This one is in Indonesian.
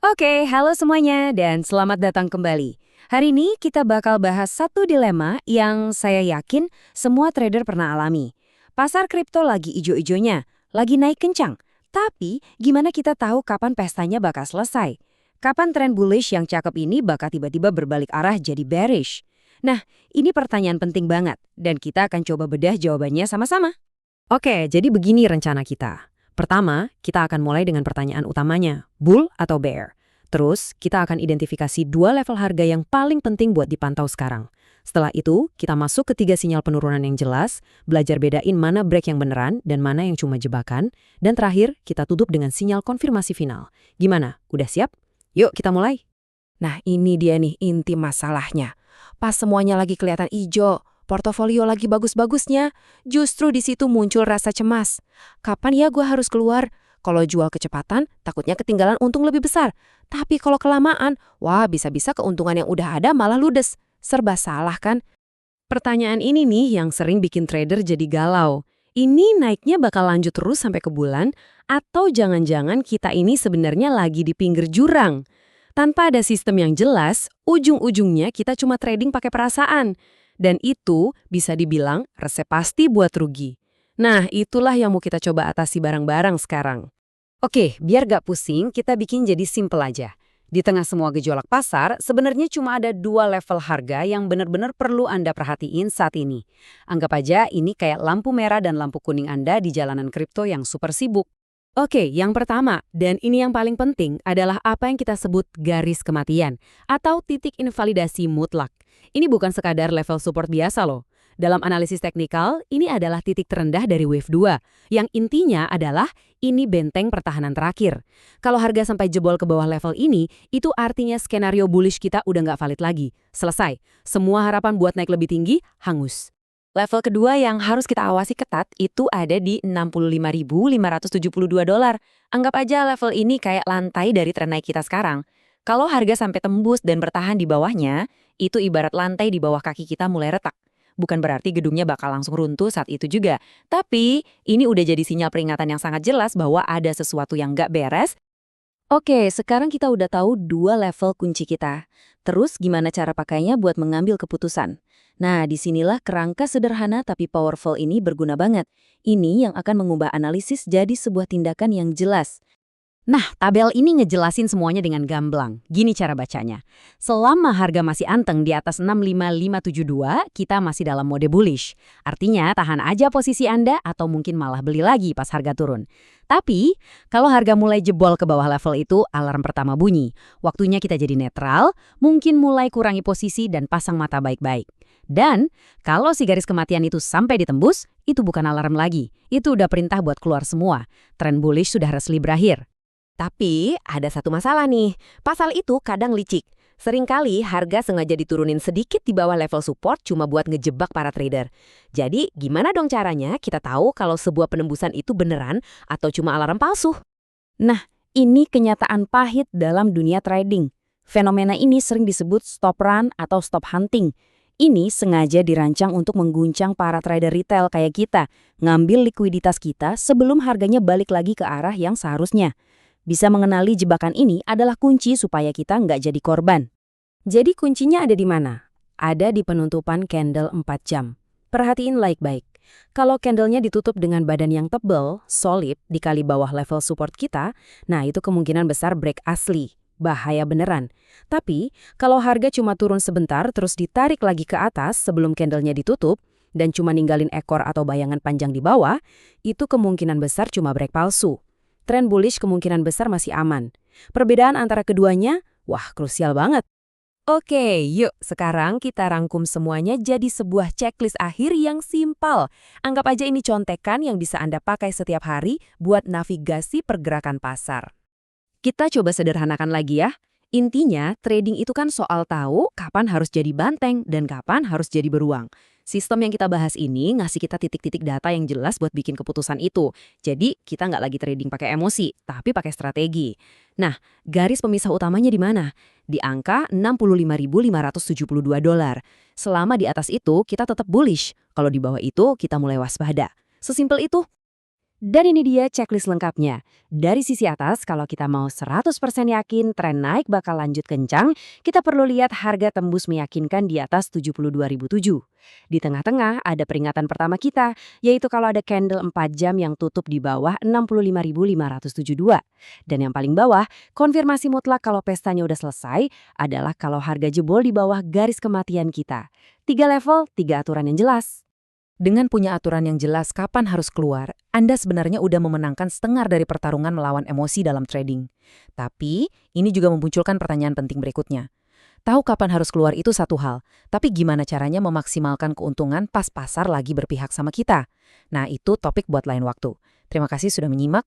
Oke, halo semuanya dan selamat datang kembali. Hari ini kita bakal bahas satu dilema yang saya yakin semua trader pernah alami. Pasar kripto lagi ijo-ijonya, lagi naik kencang. Tapi gimana kita tahu kapan pestanya bakal selesai? Kapan tren bullish yang cakep ini bakal tiba-tiba berbalik arah jadi bearish? Nah, ini pertanyaan penting banget dan kita akan coba bedah jawabannya sama-sama. Oke, jadi begini rencana kita. Pertama, kita akan mulai dengan pertanyaan utamanya, bull atau bear. Terus, kita akan identifikasi dua level harga yang paling penting buat dipantau sekarang. Setelah itu, kita masuk ke 3 sinyal penurunan yang jelas, belajar bedain mana break yang beneran dan mana yang cuma jebakan, dan terakhir, kita tutup dengan sinyal konfirmasi final. Gimana? Udah siap? Yuk, kita mulai. Nah, ini dia nih inti masalahnya. Pas semuanya lagi kelihatan ijo, portofolio lagi bagus-bagusnya, justru di situ muncul rasa cemas. Kapan ya gue harus keluar? Kalau jual kecepatan, takutnya ketinggalan untung lebih besar. Tapi kalau kelamaan, wah bisa-bisa keuntungan yang udah ada malah ludes. Serba salah kan? Pertanyaan ini nih yang sering bikin trader jadi galau. Ini naiknya bakal lanjut terus sampai ke bulan, atau jangan-jangan kita ini sebenarnya lagi di pinggir jurang? Tanpa ada sistem yang jelas, ujung-ujungnya kita cuma trading pakai perasaan. Dan itu bisa dibilang resep pasti buat rugi. Nah, itulah yang mau kita coba atasi bareng-bareng sekarang. Oke, biar gak pusing, kita bikin jadi simple aja. Di tengah semua gejolak pasar, sebenarnya cuma ada dua level harga yang benar-benar perlu Anda perhatiin saat ini. Anggap aja ini kayak lampu merah dan lampu kuning Anda di jalanan kripto yang super sibuk. Oke, yang pertama, dan ini yang paling penting, adalah apa yang kita sebut garis kematian, atau titik invalidasi mutlak. Ini bukan sekadar level support biasa loh. Dalam analisis teknikal, ini adalah titik terendah dari wave 2, yang intinya adalah ini benteng pertahanan terakhir. Kalau harga sampai jebol ke bawah level ini, itu artinya skenario bullish kita udah nggak valid lagi. Selesai. Semua harapan buat naik lebih tinggi, hangus. Level kedua yang harus kita awasi ketat itu ada di $65.572. Anggap aja level ini kayak lantai dari tren naik kita sekarang. Kalau harga sampai tembus dan bertahan di bawahnya, itu ibarat lantai di bawah kaki kita mulai retak. Bukan berarti gedungnya bakal langsung runtuh saat itu juga. Tapi, ini udah jadi sinyal peringatan yang sangat jelas bahwa ada sesuatu yang nggak beres. Oke, sekarang kita udah tahu dua level kunci kita. Terus gimana cara pakainya buat mengambil keputusan? Nah, disinilah kerangka sederhana tapi powerful ini berguna banget. Ini yang akan mengubah analisis jadi sebuah tindakan yang jelas. Nah, tabel ini ngejelasin semuanya dengan gamblang. Gini cara bacanya. Selama harga masih anteng di atas 65572, kita masih dalam mode bullish. Artinya, tahan aja posisi Anda atau mungkin malah beli lagi pas harga turun. Tapi, kalau harga mulai jebol ke bawah level itu, alarm pertama bunyi. Waktunya kita jadi netral, mungkin mulai kurangi posisi dan pasang mata baik-baik. Dan, kalau si garis kematian itu sampai ditembus, itu bukan alarm lagi. Itu udah perintah buat keluar semua. Tren bullish sudah resmi berakhir. Tapi ada satu masalah nih, pasal itu kadang licik. Seringkali harga sengaja diturunin sedikit di bawah level support cuma buat ngejebak para trader. Jadi gimana dong caranya kita tahu kalau sebuah penembusan itu beneran atau cuma alarm palsu? Nah, ini kenyataan pahit dalam dunia trading. Fenomena ini sering disebut stop run atau stop hunting. Ini sengaja dirancang untuk mengguncang para trader retail kayak kita, ngambil likuiditas kita sebelum harganya balik lagi ke arah yang seharusnya. Bisa mengenali jebakan ini adalah kunci supaya kita nggak jadi korban. Jadi kuncinya ada di mana? Ada di penutupan candle 4 jam. Perhatiin baik-baik. Kalau candlenya ditutup dengan badan yang tebal, solid, dikali bawah level support kita, nah itu kemungkinan besar break asli. Bahaya beneran. Tapi, kalau harga cuma turun sebentar terus ditarik lagi ke atas sebelum candlenya ditutup, dan cuma ninggalin ekor atau bayangan panjang di bawah, itu kemungkinan besar cuma break palsu. Tren bullish kemungkinan besar masih aman. Perbedaan antara keduanya, wah krusial banget. Oke, yuk sekarang kita rangkum semuanya jadi sebuah checklist akhir yang simpel. Anggap aja ini contekan yang bisa Anda pakai setiap hari buat navigasi pergerakan pasar. Kita coba sederhanakan lagi ya. Intinya, trading itu kan soal tahu kapan harus jadi banteng dan kapan harus jadi beruang. Sistem yang kita bahas ini ngasih kita titik-titik data yang jelas buat bikin keputusan itu. Jadi, kita nggak lagi trading pakai emosi, tapi pakai strategi. Nah, garis pemisah utamanya di mana? Di angka $65.572. Selama di atas itu, kita tetap bullish. Kalau di bawah itu, kita mulai waspada. Sesimpel itu. Dan ini dia checklist lengkapnya. Dari sisi atas, kalau kita mau 100% yakin tren naik bakal lanjut kencang, kita perlu lihat harga tembus meyakinkan di atas 72.007. Di tengah-tengah ada peringatan pertama kita, yaitu kalau ada candle 4 jam yang tutup di bawah 65.572. Dan yang paling bawah, konfirmasi mutlak kalau pestanya udah selesai adalah kalau harga jebol di bawah garis kematian kita. 3 level, 3 aturan yang jelas. Dengan punya aturan yang jelas kapan harus keluar, Anda sebenarnya udah memenangkan setengah dari pertarungan melawan emosi dalam trading. Tapi, ini juga memunculkan pertanyaan penting berikutnya. Tahu kapan harus keluar itu satu hal, tapi gimana caranya memaksimalkan keuntungan pas pasar lagi berpihak sama kita? Nah, itu topik buat lain waktu. Terima kasih sudah menyimak.